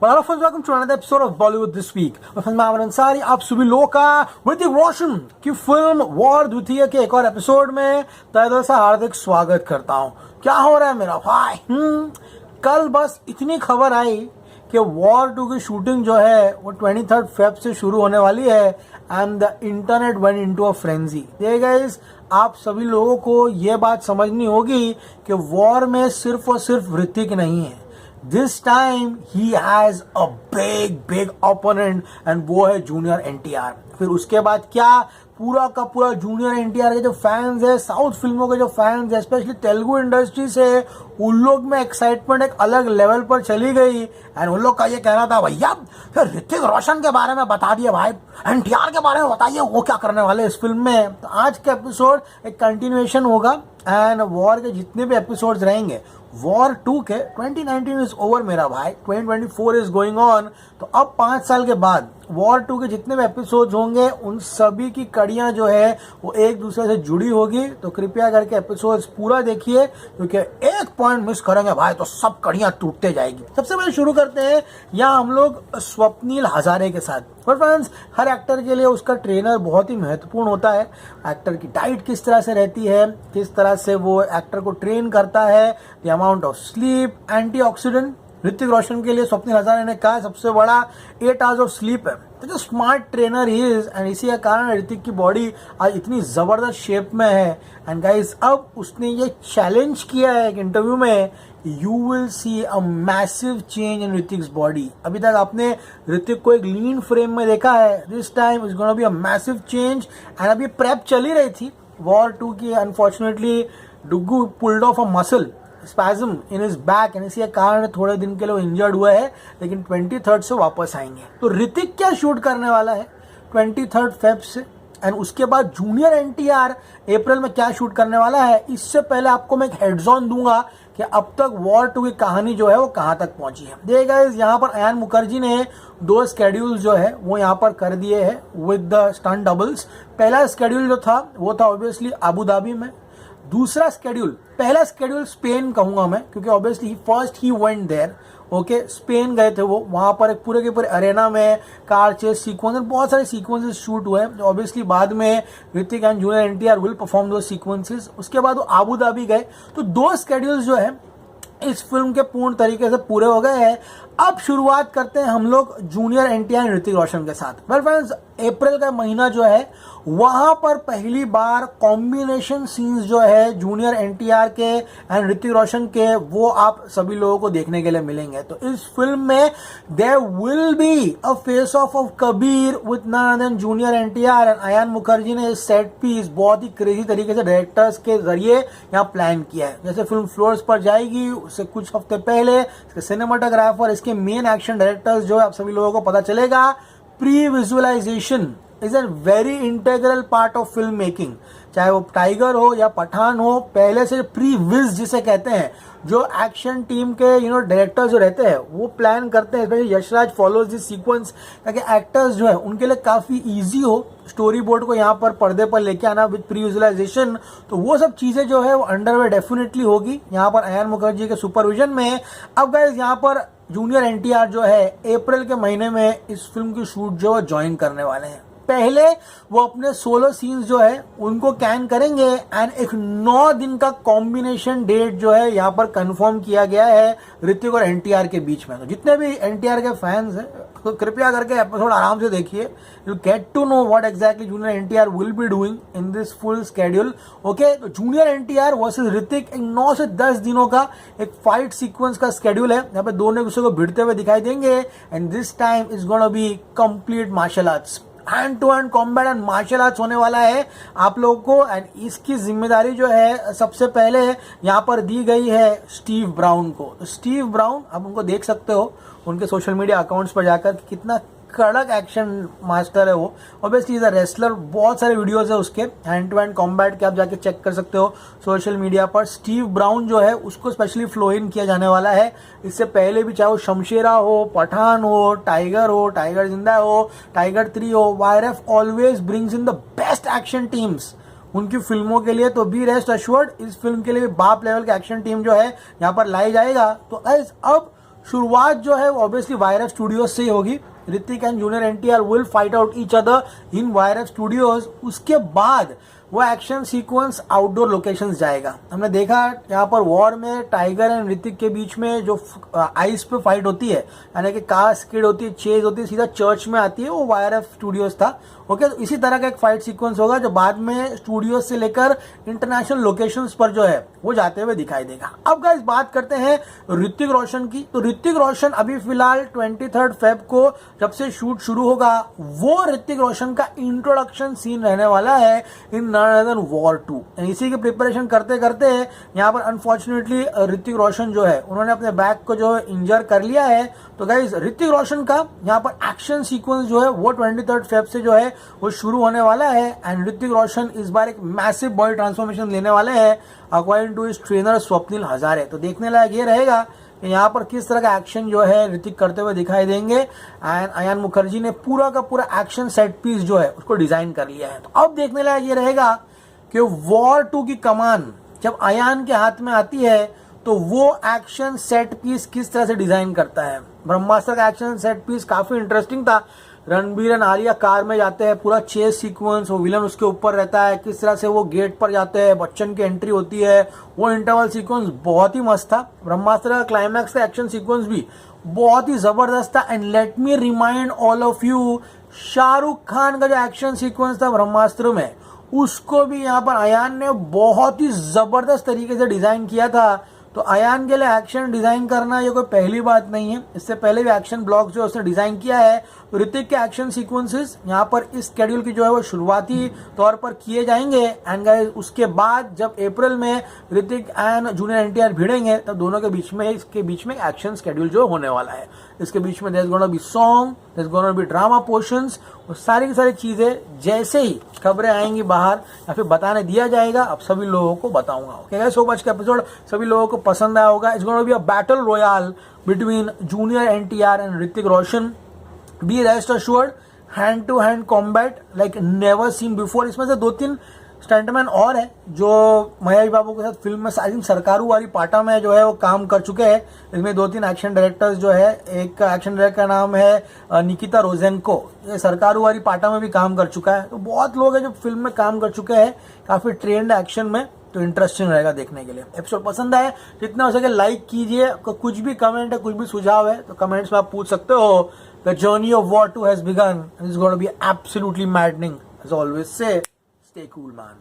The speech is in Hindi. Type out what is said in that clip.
Well, welcome to another episode of Bollywood This Week. मैं आमिर अंसारी आप सभी लोगों का ऋतिक रोशन की फिल्म वॉर द्वितीय के एक और एपिसोड में तहे दिल से हार्दिक स्वागत करता हूँ। क्या हो रहा है मेरा भाई? कल बस इतनी खबर आई कि वॉर 2 की शूटिंग जो है वो 23 फेब से शुरू होने वाली है and the internet went into a frenzy. Guys, आप सभी लोगों को ये बात समझनी होगी कि वॉर में सिर्फ और सिर्फ ऋतिक नहीं है। This time he has a big opponent and वो है जूनियर NTR। फिर उसके बाद क्या पूरा का पूरा जूनियर NTR के जो फैंस है, साउथ फिल्मों के जो फैंस है, स्पेशली तेलुगु इंडस्ट्री से, उन लोग में एक्साइटमेंट एक अलग लेवल पर चली गई। एंड उन लोग का ये कहना था भैया फिर ऋतिक रोशन के बारे में बता दिए भाई, NTR के बारे में बताइए वो क्या करने वाले इस फिल्म में। तो आज का एपिसोड एक कंटिन्यूएशन होगा एंड वॉर के जितने भी एपिसोड्स रहेंगे, वॉर 2 के 2019 इज ओवर मेरा भाई, 2024 इज गोइंग ऑन। तो अब 5 साल के बाद वॉर 2 के जितने भी एपिसोड्स होंगे उन सभी की कड़ियां जो है वो एक दूसरे से जुड़ी होगी। तो कृपया करके एपिसोड्स पूरा देखिए, क्योंकि एक पॉइंट मिस करेंगे भाई तो सब कड़ियां टूटते जाएगी। सबसे पहले शुरू करते हैं यहाँ हम लोग स्वप्निल हजारे के साथ। पर फ्रेंड्स, हर एक्टर के लिए उसका ट्रेनर बहुत ही महत्वपूर्ण होता है। एक्टर की डाइट किस तरह से रहती है, किस तरह से वो एक्टर को ट्रेन करता है, the amount of sleep, antioxidant. Hrithik Roshan के लिए स्वप्निल हजारे ने कहा सबसे बड़ा 8 आवर्स ऑफ स्लीप है। तो जो smart trainer he is and इसी के कारण ऋतिक की बॉडी आज इतनी जबरदस्त शेप में है। एंड गाइस, अब उसने ये चैलेंज किया है एक इंटरव्यू में, you will see a massive change in Hrithik's body. अभी तक आपने ऋतिक को एक लीन फ्रेम में देखा है, this time is gonna be a massive change. And अभी प्रेप चली रही थी वॉर 2 की। Unfortunately Duggu pulled of a muscle spasm in his back and इसी के कारण थोड़े दिन के लिए इंजर्ड हुए हैं, लेकिन 23 से वापस आएंगे। तो ऋतिक क्या शूट करने वाला है 23 फेब से, एंड उसके बाद जूनियर NTR अप्रैल में क्या शूट करने वाला है, इससे पहले आपको मैं एक हेड्स ऑन दूंगा कि अब तक वॉर 2 की कहानी जो है वो कहां तक पहुंची है। देखिए गाइस, यहाँ पर अयान मुखर्जी ने 2 स्केड्यूल जो है वो यहाँ पर कर दिए हैं विद द स्टंट डबल्स। पहला स्केड्यूल जो था वो था ऑब्वियसली अबू धाबी में। दूसरा स्केड्यूल, पहला स्केड्यूल स्पेन कहूंगा मैं, क्योंकि obviously first he went there. Okay, Spain गए थे वो, वहां पर एक पूरे के पूरे अरेना में कार चेस सीक्वेंस, बहुत सारे सीक्वेंसेस शूट हुए। ऑब्वियसली बाद में Hrithik and junior NTR will perform दो सीक्वेंसेस। उसके बाद वो अबू धाबी गए। तो 2 स्केड्यूल्स जो है इस फिल्म के पूर्ण तरीके से पूरे हो गए हैं। अब शुरुआत करते हैं हम लोग जूनियर NTR ऋतिक रोशन के साथ। वेल फ्रेंड्स, अप्रैल का महीना जो है वहां पर पहली बार कॉम्बिनेशन सीन्स जो है जूनियर NTR के एंड ऋतिक रोशन के वो आप सभी लोगों को देखने के लिए मिलेंगे। तो इस फिल्म में there will be a face off Kabir with none other than junior NTR and Ayan Mukherjee ने सेट पीस बहुत ही क्रेजी तरीके से डायरेक्टर्स के जरिए यहाँ प्लान किया है। जैसे फिल्म फ्लोर्स पर जाएगी उससे कुछ हफ्ते पहले इसके सिनेमाटोग्राफर, इसके मेन एक्शन डायरेक्टर्स जो है आप सभी लोगों को पता चलेगा। Pre visualisation is an very integral part of film making. चाहे वो टाइगर हो या पठान हो, पहले से प्री विज जिसे कहते हैं, जो एक्शन टीम के डायरेक्टर्स जो रहते हैं वो प्लान करते हैं। यशराज फॉलोज दिस सीक्वेंस ताकि एक्टर्स जो है उनके लिए काफी इजी हो स्टोरी बोर्ड को यहाँ पर पर्दे पर लेके आना विद प्री विजुअलाइजेशन। तो वो सब चीजें जो है वो अंडरवे डेफिनेटली होगी यहाँ पर अयान मुखर्जी के सुपरविजन में। अब गाइस, यहाँ पर जूनियर NTR जो है अप्रैल के महीने में इस फिल्म की शूट जो है ज्वाइन करने वाले हैं। पहले वो अपने सोलो सीन्स जो है उनको कैन करेंगे एंड एक 9 दिन का कॉम्बिनेशन डेट जो है यहाँ पर कंफर्म किया गया है ऋतिक और NTR के बीच में। तो जितने भी NTR के फैंस हैं तो कृपया करके एपिसोड आराम से देखिए, you get to know what exactly junior NTR will be doing in this full schedule. Okay, तो जूनियर NTR वर्सेस ऋतिक एक 9 से 10 दिनों का एक फाइट सीक्वेंस का स्केड्यूल है। यहाँ पे दोनों एक दूसरे को भिड़ते हुए दिखाई देंगे and this time is gonna be complete martial arts, hand to hand combat and martial arts होने वाला है आप लोगों को। एंड इसकी जिम्मेदारी जो है सबसे पहले यहाँ पर दी गई है स्टीव ब्राउन को। तो स्टीव ब्राउन, आप उनको देख सकते हो उनके सोशल मीडिया अकाउंट्स पर जाकर कितना कड़क एक्शन मास्टर है वो। ऑब्वियसली इज अ रेसलर, बहुत सारे वीडियोस है उसके हैंड टू हैंड कॉम्बैट के, आप जाके चेक कर सकते हो सोशल मीडिया पर। स्टीव ब्राउन जो है उसको स्पेशली फ्लो इन किया जाने वाला है। इससे पहले भी चाहे वो शमशेरा हो, पठान हो, टाइगर जिंदा हो, टाइगर 3 हो, YRF always brings in the best action teams उनकी फिल्मों के लिए। तो बी रेस्ट अश्योर्ड, इस फिल्म के लिए बाप लेवल का एक्शन टीम जो है यहाँ पर लाई जाएगा। तो अब शुरुआत जो है ऑब्वियसली वायरस स्टूडियोज से ही होगी। Hrithik and junior NTR will fight out each other in virus studios. उसके बाद वो एक्शन सीक्वेंस आउटडोर लोकेशंस जाएगा। हमने देखा यहाँ पर वॉर में टाइगर एंड ऋतिक के बीच में जो आइस पे फाइट होती है, यानी कि कार स्किड होती है, चेज होती है, सीधा चर्च में आती है, वो वायरस स्टूडियोज था। ओके, तो इसी तरह का एक फाइट सीक्वेंस होगा जो बाद में स्टूडियोज से लेकर इंटरनेशनल लोकेशंस पर जो है वो जाते हुए दिखाई देगा। अब गाइस बात करते हैं ऋतिक रोशन की। तो ऋतिक रोशन अभी फिलहाल 23 फेब को जब से शूट शुरू होगा, वो ऋतिक रोशन का इंट्रोडक्शन सीन रहने वाला है इन नन अदर वॉर 2। इसी की प्रिपरेशन करते करते यहाँ पर अनफॉर्चुनेटली ऋतिक रोशन जो है उन्होंने अपने बैक को जो है इंजर कर लिया है। तो गाइस ऋतिक रोशन का यहाँ पर एक्शन सीक्वेंस जो है वो 23 फेब से जो है वो शुरू होने वाला है। एंड ऋतिक रोशन इस बार एक मैसिव बॉडी ट्रांसफॉर्मेशन लेने वाले हैं according to his trainer Swapnil Hazare. तो देखने लायक ये रहेगा कि यहाँ पर किस तरह का एक्शन जो है ऋतिक करते हुए दिखाई देंगे। एंड अयान मुखर्जी ने पूरा का पूरा एक्शन सेट पीस जो है उसको डिजाइन कर लिया है। तो अब देखने लायक ये रहेगा कि वॉर 2 की कमान जब अयान के हाथ में आती है तो वो एक्शन सेट पीस किस तरह से डिजाइन करता है। ब्रह्मास्त्र का एक्शन सेट पीस काफी इंटरेस्टिंग था। रणबीर एंड आलिया कार में जाते हैं, पूरा चेस सीक्वेंस, वो विलन उसके ऊपर रहता है, किस तरह से वो गेट पर जाते हैं, बच्चन की एंट्री होती है, वो इंटरवल सीक्वेंस बहुत ही मस्त था। ब्रह्मास्त्र का क्लाइमैक्स का एक्शन सीक्वेंस भी बहुत ही जबरदस्त था। And let me remind all of you, Shahrukh Khan का जो एक्शन सीक्वेंस था ब्रह्मास्त्र में, उसको भी यहाँ पर अयान ने बहुत ही जबरदस्त तरीके से डिजाइन किया था। तो अयान के लिए एक्शन डिजाइन करना ये कोई पहली बात नहीं है, इससे पहले भी एक्शन ब्लॉक जो उसने डिजाइन किया है। तो ऋतिक के एक्शन सीक्वेंसेस यहाँ पर इस शेड्यूल की जो है वो शुरुआती तौर पर किए जाएंगे। एंड गाइस उसके बाद जब अप्रैल में ऋतिक एंड जूनियर एनटीआर भिड़ेंगे तब दोनों के बीच में इसके बीच में एक्शन शेड्यूल जो होने वाला है। इसके बीच में there is gonna be song, there is gonna be drama portions, वो सारी की सारी चीजें जैसे ही खबरें आएंगी बाहर या फिर बताने दिया जाएगा अब सभी लोगों को बताऊंगा। ओके गाइस, सो मच का एपिसोड सभी लोगों को पसंद आया होगा। It's gonna be a battle royale between junior NTR and Hrithik Roshan. Be rest assured, hand to hand combat like never seen before. इसमें से 2-3 स्टंटमैन और है जो महेश बाबू के साथ फिल्म में आई थिंक सरकारू वाली पाटा में जो है वो काम कर चुके हैं। इसमें 2-3 एक्शन डायरेक्टर्स जो है, एक एक्शन डायरेक्टर का नाम है निकिता रोजेंको, ये सरकारू वाली पाटा में भी काम कर चुका है। तो बहुत लोग हैं जो फिल्म में काम कर चुके हैं, काफी ट्रेंड एक्शन में। तो इंटरेस्टिंग रहेगा देखने के लिए। एपिसोड पसंद आए जितना हो सके लाइक कीजिए। कुछ भी कमेंट है, कुछ भी सुझाव है तो कमेंट्स में आप पूछ सकते हो। The journey of War 2 has begun and it's going to be absolutely maddening. As always say, stay cool, man.